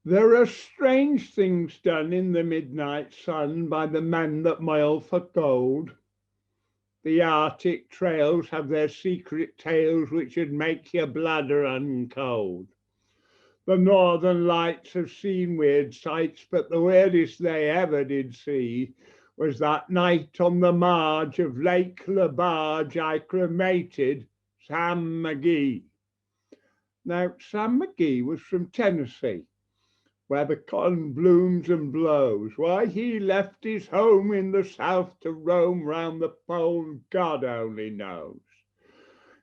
There are strange things done in the midnight sun by the men that moil for gold. The Arctic trails have their secret tales which would make your bladder uncold. The northern lights have seen weird sights, but the weirdest they ever did see was that night on the marge of Lake Lebarge I cremated Sam McGee. Now, Sam McGee was from Tennessee, where the cotton blooms and blows. Why he left his home in the south to roam round the pole, God only knows.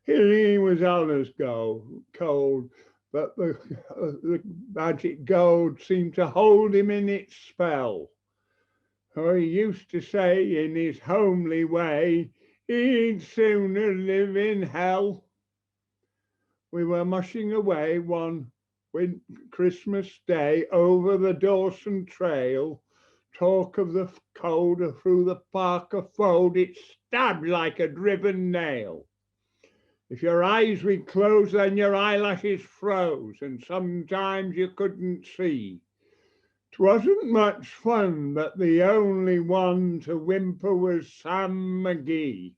He was honest gold, cold, but the magic gold seemed to hold him in its spell. For he used to say in his homely way, he'd sooner live in hell. We were mushing away one Christmas Day over the Dawson Trail. Talk of the cold through the Parker fold, it stabbed like a driven nail. If your eyes would close, then your eyelashes froze, and sometimes you couldn't see. 'Twasn't much fun, but the only one to whimper was Sam McGee.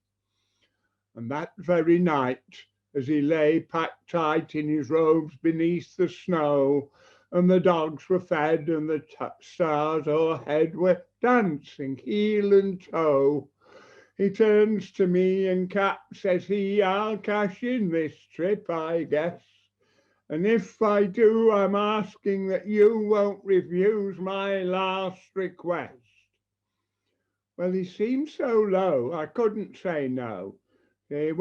And that very night, as he lay packed tight in his robes beneath the snow, and the dogs were fed and the stars o'erhead were dancing heel and toe, he turns to me and Cap, says he, I'll cash in this trip, I guess. And if I do, I'm asking that you won't refuse my last request. Well, he seemed so low, I couldn't say no. He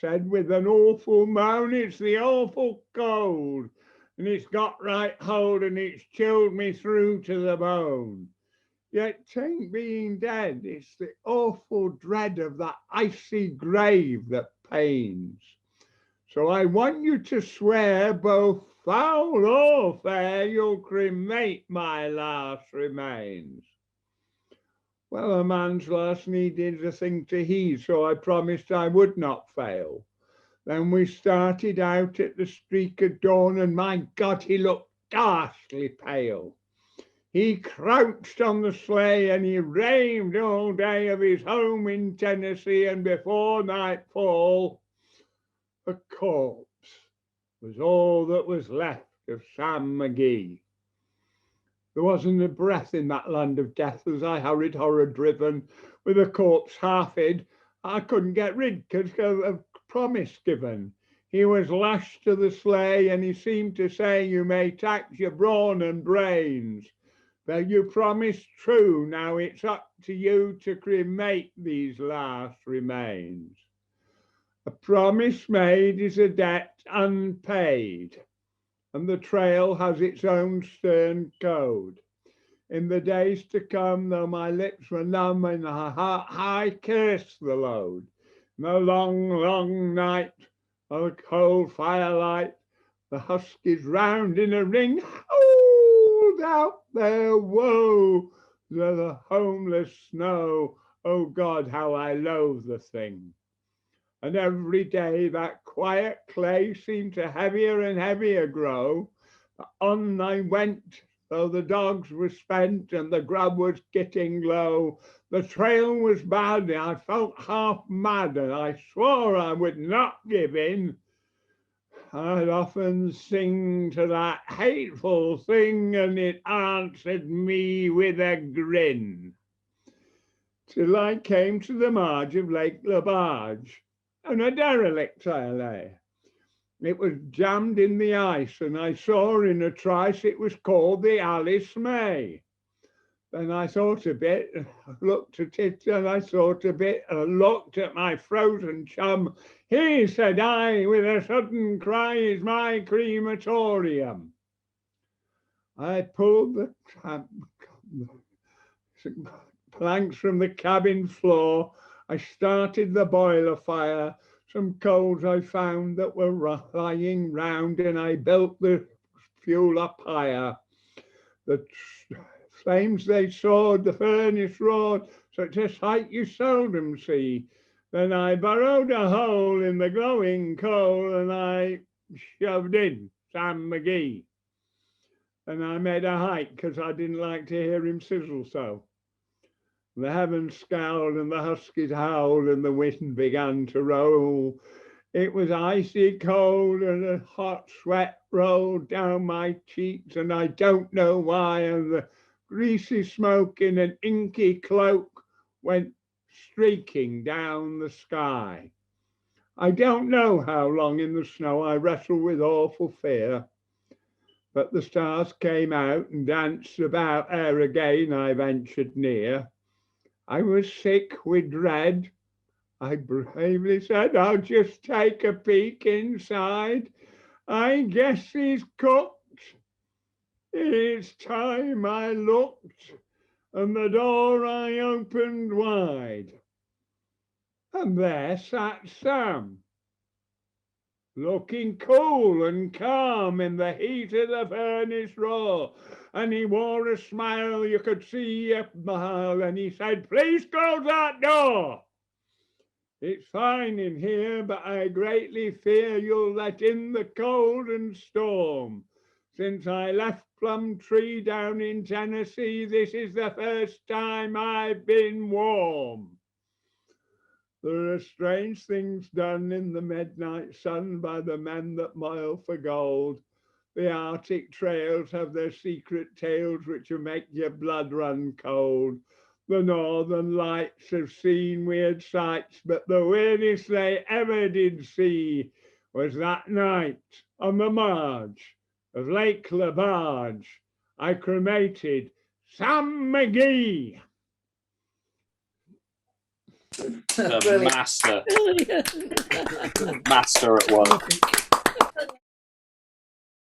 said with an awful moan, it's the awful cold, and it's got right hold and it's chilled me through to the bone. Yet 'tain't being dead, it's the awful dread of that icy grave that pains. So I want you to swear, both foul or fair, you'll cremate my last remains. Well, a man's last need is a thing to heed, so I promised I would not fail. Then we started out at the streak of dawn, and my God, he looked ghastly pale. He crouched on the sleigh and he raved all day of his home in Tennessee, and before nightfall, a corpse was all that was left of Sam McGee. There wasn't a breath in that land of death as I hurried horror driven with a corpse half hid. I couldn't get rid because of a promise given. He was lashed to the sleigh and he seemed to say, you may tax your brawn and brains, but you promised true, now it's up to you to cremate these last remains. A promise made is a debt unpaid, and the trail has its own stern code. In the days to come, though my lips were numb and my heart high cursed the load, in the long, long night of the cold firelight, the huskies round in a ring howled out their woe to the homeless snow. Oh God, how I loathe the thing. And every day that quiet clay seemed to heavier and heavier grow. On I went, though the dogs were spent and the grub was getting low. The trail was bad, I felt half mad, and I swore I would not give in. I'd often sing to that hateful thing, and it answered me with a grin. Till I came to the marge of Lake Lebarge, and a derelict I lay. It was jammed in the ice, and I saw in a trice it was called the Alice May. Then I thought a bit, looked at it, and I thought a bit, and looked at my frozen chum. He, said I, with a sudden cry, is my crematorium. I pulled the planks from the cabin floor. I started the boiler fire. Some coals I found that were lying round, and I built the fuel up higher. The flames they soared, the furnace roared, such a sight you seldom see. Then I burrowed a hole in the glowing coal, and I shoved in Sam McGee. and I made a hike because I didn't like to hear him sizzle so. The heavens scowled and the huskies howled and the wind began to roll. It was icy cold and a hot sweat rolled down my cheeks, and I don't know why, and the greasy smoke in an inky cloak went streaking down the sky. I don't know how long in the snow I wrestled with awful fear, but the stars came out and danced about ere again I ventured near. I was sick with dread. I bravely said, I'll just take a peek inside. I guess he's cooked. It's time I looked, and the door I opened wide. And there sat Sam, looking cool and calm in the heat of the furnace raw. And he wore a smile you could see a mile, and he said, please close that door. It's fine in here, but I greatly fear you'll let in the cold and storm. Since I left Plumtree down in Tennessee, this is the first time I've been warm. There are strange things done in the midnight sun by the men that moil for gold. The Arctic trails have their secret tales which will make your blood run cold. The northern lights have seen weird sights, but the weirdest they ever did see was that night on the marge of Lake Labarge. I cremated Sam McGee. The master. Master at work.